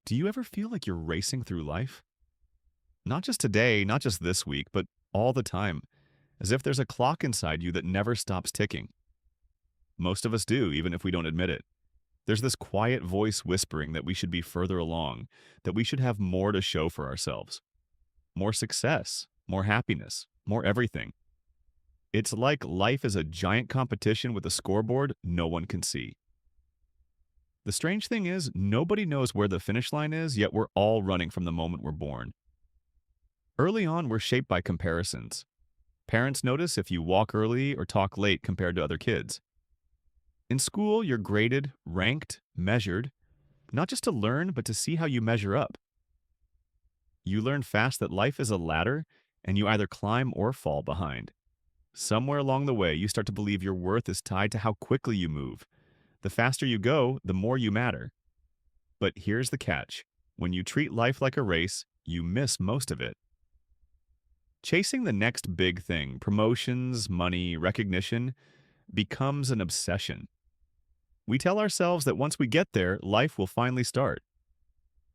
Do you ever feel like you're racing through life? Not just today, not just this week, but all the time, as if there's a clock inside you that never stops ticking. Most of us do, even if we don't admit it. There's this quiet voice whispering that we should be further along, that we should have more to show for ourselves. More success, more happiness, more everything. It's like life is a giant competition with a scoreboard no one can see. The strange thing is, nobody knows where the finish line is, yet we're all running from the moment we're born. Early on, we're shaped by comparisons. Parents notice if you walk early or talk late compared to other kids. In school, you're graded, ranked, measured, not just to learn, but to see how you measure up. You learn fast that life is a ladder, and you either climb or fall behind. Somewhere along the way, you start to believe your worth is tied to how quickly you move. The faster you go, the more you matter. But here's the catch. When you treat life like a race, you miss most of it. Chasing the next big thing, promotions, money, recognition, becomes an obsession. We tell ourselves that once we get there, life will finally start.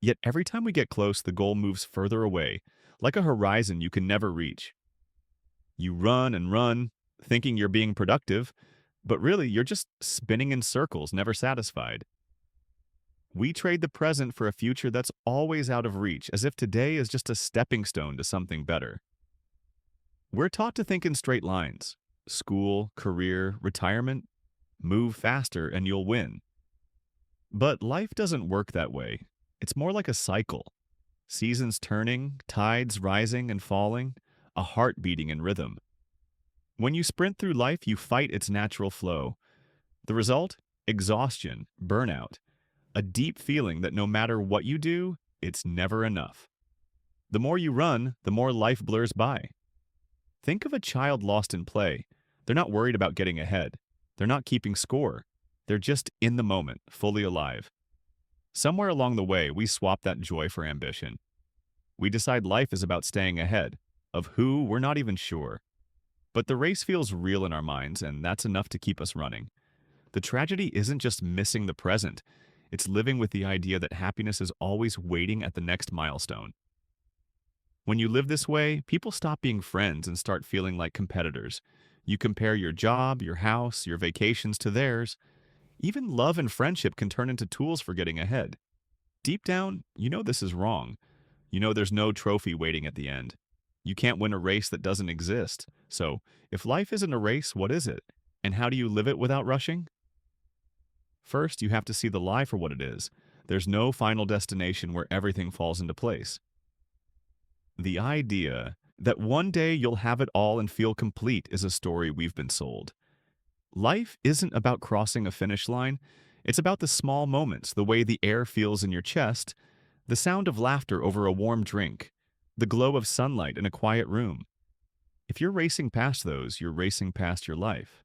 Yet every time we get close, the goal moves further away, like a horizon you can never reach. You run and run, thinking you're being productive, but really you're just spinning in circles, never satisfied. We trade the present for a future that's always out of reach, as if today is just a stepping stone to something better. We're taught to think in straight lines. School, career, retirement, move faster and you'll win. But life doesn't work that way. It's more like a cycle. Seasons turning, tides rising and falling, a heart beating in rhythm. When you sprint through life, you fight its natural flow. The result? Exhaustion, burnout, a deep feeling that no matter what you do, it's never enough. The more you run, the more life blurs by. Think of a child lost in play. They're not worried about getting ahead. They're not keeping score. They're just in the moment, fully alive. Somewhere along the way, we swap that joy for ambition. We decide life is about staying ahead. Of who, we're not even sure. But the race feels real in our minds, and that's enough to keep us running. The tragedy isn't just missing the present. It's living with the idea that happiness is always waiting at the next milestone. When you live this way, people stop being friends and start feeling like competitors. You compare your job, your house, your vacations to theirs. Even love and friendship can turn into tools for getting ahead. Deep down, you know this is wrong. You know there's no trophy waiting at the end. You can't win a race that doesn't exist. So, if life isn't a race, what is it? And how do you live it without rushing? First, you have to see the lie for what it is. There's no final destination where everything falls into place. The idea that one day you'll have it all and feel complete is a story we've been sold. Life isn't about crossing a finish line. It's about the small moments, the way the air feels in your chest, the sound of laughter over a warm drink, the glow of sunlight in a quiet room. If you're racing past those, you're racing past your life.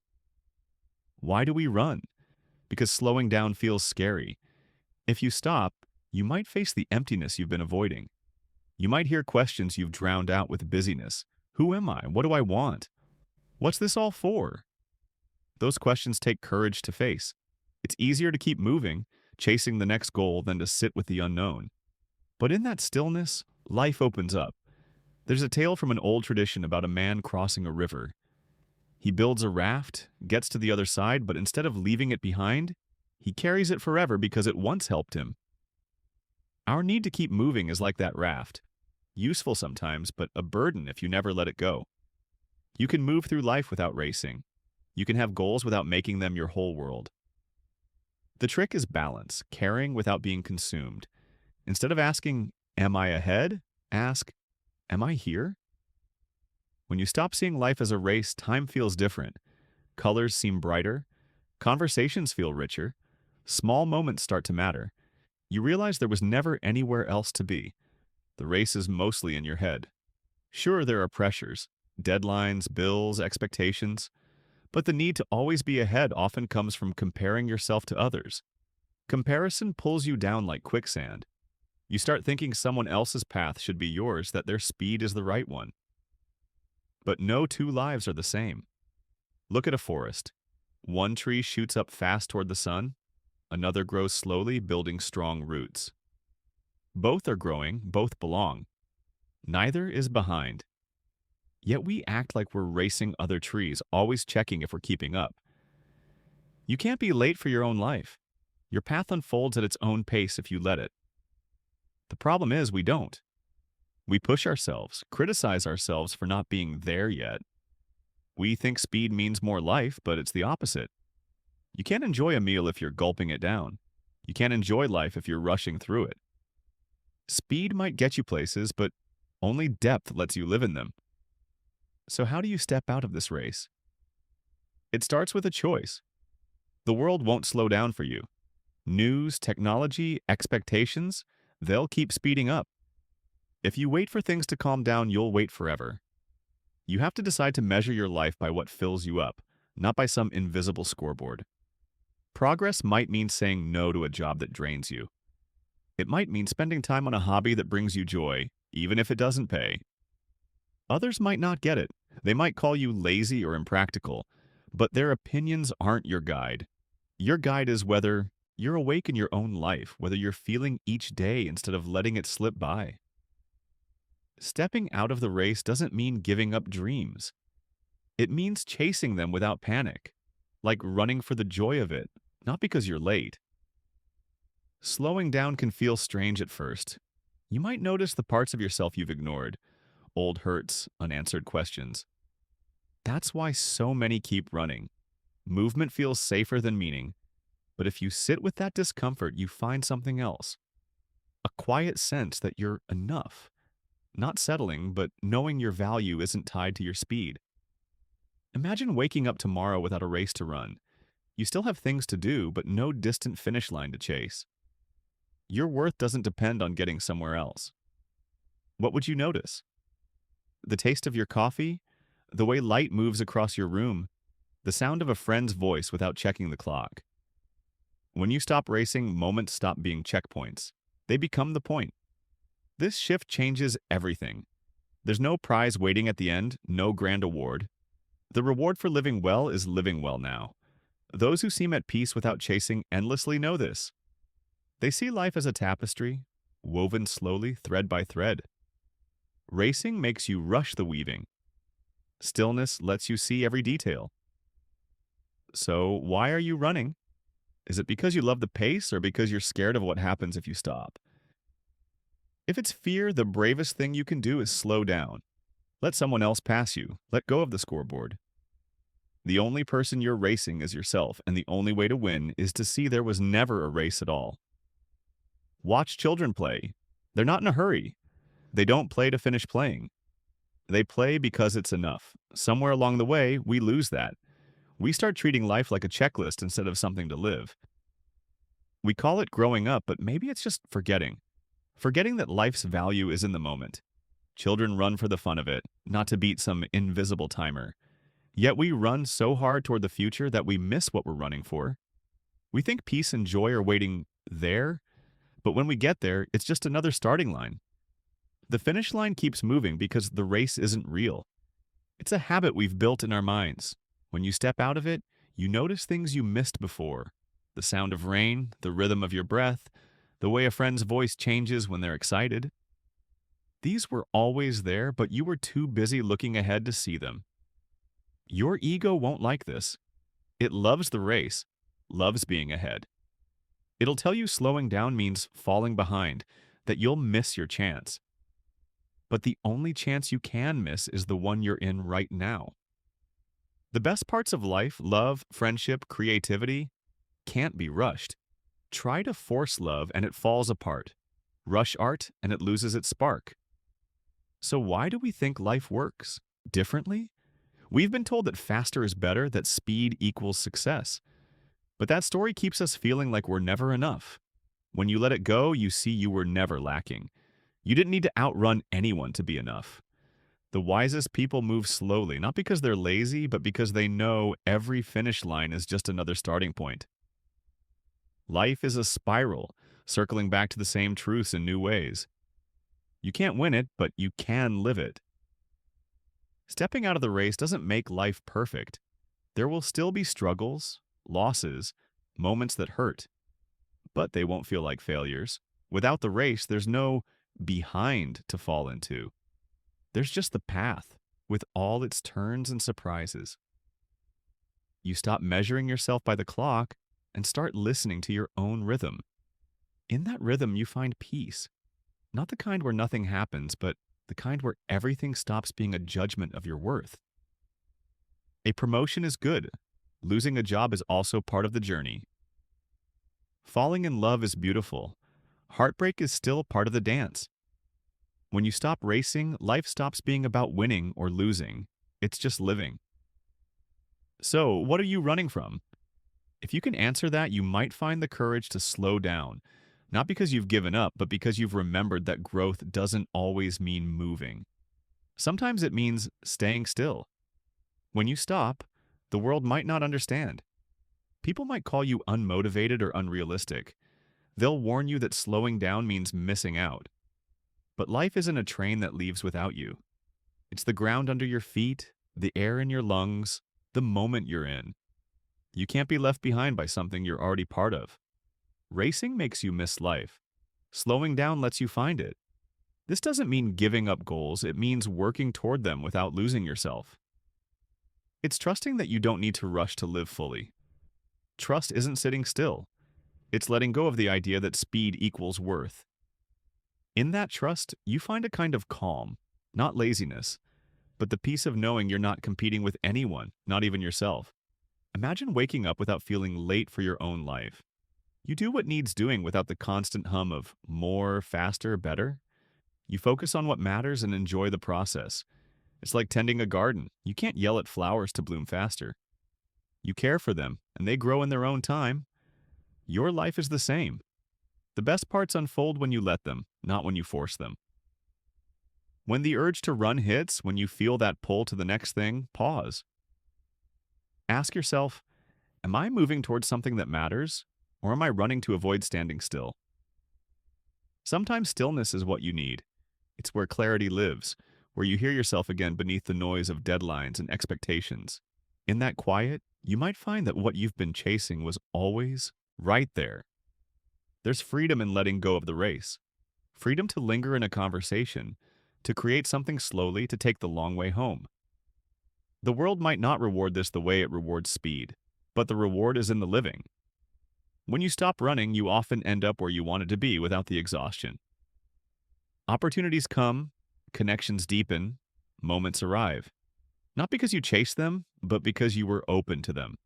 Why do we run? Because slowing down feels scary. If you stop, you might face the emptiness you've been avoiding. You might hear questions you've drowned out with busyness. Who am I? What do I want? What's this all for? Those questions take courage to face. It's easier to keep moving, chasing the next goal, than to sit with the unknown. But in that stillness, life opens up. There's a tale from an old tradition about a man crossing a river. He builds a raft, gets to the other side, but instead of leaving it behind, he carries it forever because it once helped him. Our need to keep moving is like that raft. Useful sometimes, but a burden if you never let it go. You can move through life without racing. You can have goals without making them your whole world. The trick is balance, caring without being consumed. Instead of asking, "Am I ahead?" ask, "Am I here?" When you stop seeing life as a race, time feels different. Colors seem brighter. Conversations feel richer. Small moments start to matter. You realize there was never anywhere else to be. The race is mostly in your head. Sure, there are pressures, deadlines, bills, expectations, but the need to always be ahead often comes from comparing yourself to others. Comparison pulls you down like quicksand. You start thinking someone else's path should be yours, that their speed is the right one. But no two lives are the same. Look at a forest. One tree shoots up fast toward the sun. Another grows slowly, building strong roots. Both are growing, both belong. Neither is behind. Yet we act like we're racing other trees, always checking if we're keeping up. You can't be late for your own life. Your path unfolds at its own pace if you let it. The problem is we don't. We push ourselves, criticize ourselves for not being there yet. We think speed means more life, but it's the opposite. You can't enjoy a meal if you're gulping it down. You can't enjoy life if you're rushing through it. Speed might get you places, but only depth lets you live in them. So how do you step out of this race? It starts with a choice. The world won't slow down for you. News, technology, expectations, they'll keep speeding up. If you wait for things to calm down, you'll wait forever. You have to decide to measure your life by what fills you up, not by some invisible scoreboard. Progress might mean saying no to a job that drains you. It might mean spending time on a hobby that brings you joy, even if it doesn't pay. Others might not get it. They might call you lazy or impractical, but their opinions aren't your guide. Your guide is whether you're awake in your own life, whether you're feeling each day instead of letting it slip by. Stepping out of the race doesn't mean giving up dreams. It means chasing them without panic, like running for the joy of it, not because you're late. Slowing down can feel strange at first. You might notice the parts of yourself you've ignored, old hurts, unanswered questions. That's why so many keep running. Movement feels safer than meaning, but if you sit with that discomfort, you find something else. A quiet sense that you're enough. Not settling, but knowing your value isn't tied to your speed. Imagine waking up tomorrow without a race to run. You still have things to do, but no distant finish line to chase. Your worth doesn't depend on getting somewhere else. What would you notice? The taste of your coffee? The way light moves across your room? The sound of a friend's voice without checking the clock? When you stop racing, moments stop being checkpoints. They become the point. This shift changes everything. There's no prize waiting at the end, no grand award. The reward for living well is living well now. Those who seem at peace without chasing endlessly know this. They see life as a tapestry, woven slowly, thread by thread. Racing makes you rush the weaving. Stillness lets you see every detail. So, why are you running? Is it because you love the pace or because you're scared of what happens if you stop? If it's fear, the bravest thing you can do is slow down. Let someone else pass you. Let go of the scoreboard. The only person you're racing is yourself, and the only way to win is to see there was never a race at all. Watch children play. They're not in a hurry. They don't play to finish playing. They play because it's enough. Somewhere along the way, we lose that. We start treating life like a checklist instead of something to live. We call it growing up, but maybe it's just forgetting. Forgetting that life's value is in the moment. Children run for the fun of it, not to beat some invisible timer. Yet we run so hard toward the future that we miss what we're running for. We think peace and joy are waiting there, but when we get there, it's just another starting line. The finish line keeps moving because the race isn't real. It's a habit we've built in our minds. When you step out of it, you notice things you missed before. The sound of rain, the rhythm of your breath, the way a friend's voice changes when they're excited. These were always there, but you were too busy looking ahead to see them. Your ego won't like this. It loves the race, loves being ahead. It'll tell you slowing down means falling behind, that you'll miss your chance. But the only chance you can miss is the one you're in right now. The best parts of life, love, friendship, creativity, can't be rushed. Try to force love and it falls apart. Rush art and it loses its spark. So why do we think life works differently? We've been told that faster is better, that speed equals success. But that story keeps us feeling like we're never enough. When you let it go, you see you were never lacking. You didn't need to outrun anyone to be enough. The wisest people move slowly, not because they're lazy, but because they know every finish line is just another starting point. Life is a spiral, circling back to the same truths in new ways. You can't win it, but you can live it. Stepping out of the race doesn't make life perfect. There will still be struggles, losses, moments that hurt, but they won't feel like failures. Without the race, there's no behind to fall into. There's just the path, with all its turns and surprises. You stop measuring yourself by the clock and start listening to your own rhythm. In that rhythm, you find peace. Not the kind where nothing happens, but the kind where everything stops being a judgment of your worth. A promotion is good. Losing a job is also part of the journey. Falling in love is beautiful. Heartbreak is still part of the dance. When you stop racing, life stops being about winning or losing. It's just living. So, what are you running from? If you can answer that, you might find the courage to slow down. Not because you've given up, but because you've remembered that growth doesn't always mean moving. Sometimes it means staying still. When you stop, the world might not understand. People might call you unmotivated or unrealistic. They'll warn you that slowing down means missing out. But life isn't a train that leaves without you. It's the ground under your feet, the air in your lungs, the moment you're in. You can't be left behind by something you're already part of. Racing makes you miss life. Slowing down lets you find it. This doesn't mean giving up goals, it means working toward them without losing yourself. It's trusting that you don't need to rush to live fully. Trust isn't sitting still. It's letting go of the idea that speed equals worth. In that trust, you find a kind of calm, not laziness, but the peace of knowing you're not competing with anyone, not even yourself. Imagine waking up without feeling late for your own life. You do what needs doing without the constant hum of more, faster, better. You focus on what matters and enjoy the process. It's like tending a garden. You can't yell at flowers to bloom faster. You care for them, and they grow in their own time. Your life is the same. The best parts unfold when you let them, not when you force them. When the urge to run hits, when you feel that pull to the next thing, pause. Ask yourself, am I moving towards something that matters, or am I running to avoid standing still? Sometimes stillness is what you need. It's where clarity lives, where you hear yourself again beneath the noise of deadlines and expectations. In that quiet, you might find that what you've been chasing was always right there. There's freedom in letting go of the race. Freedom to linger in a conversation, to create something slowly, to take the long way home. The world might not reward this the way it rewards speed, but the reward is in the living. When you stop running, you often end up where you wanted to be without the exhaustion. Opportunities come, connections deepen, moments arrive. Not because you chased them, but because you were open to them.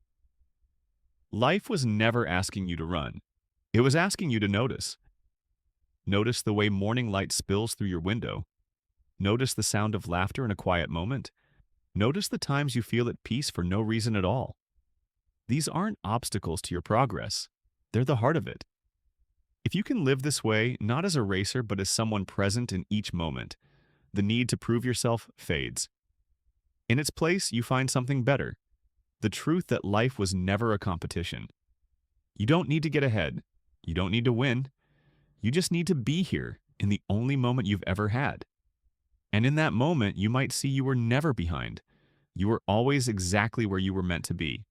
Life was never asking you to run. It was asking you to notice. Notice the way morning light spills through your window. Notice the sound of laughter in a quiet moment. Notice the times you feel at peace for no reason at all. These aren't obstacles to your progress. They're the heart of it. If you can live this way, not as a racer, but as someone present in each moment, the need to prove yourself fades. In its place, you find something better. The truth that life was never a competition. You don't need to get ahead. You don't need to win. You just need to be here in the only moment you've ever had. And in that moment, you might see you were never behind. You were always exactly where you were meant to be.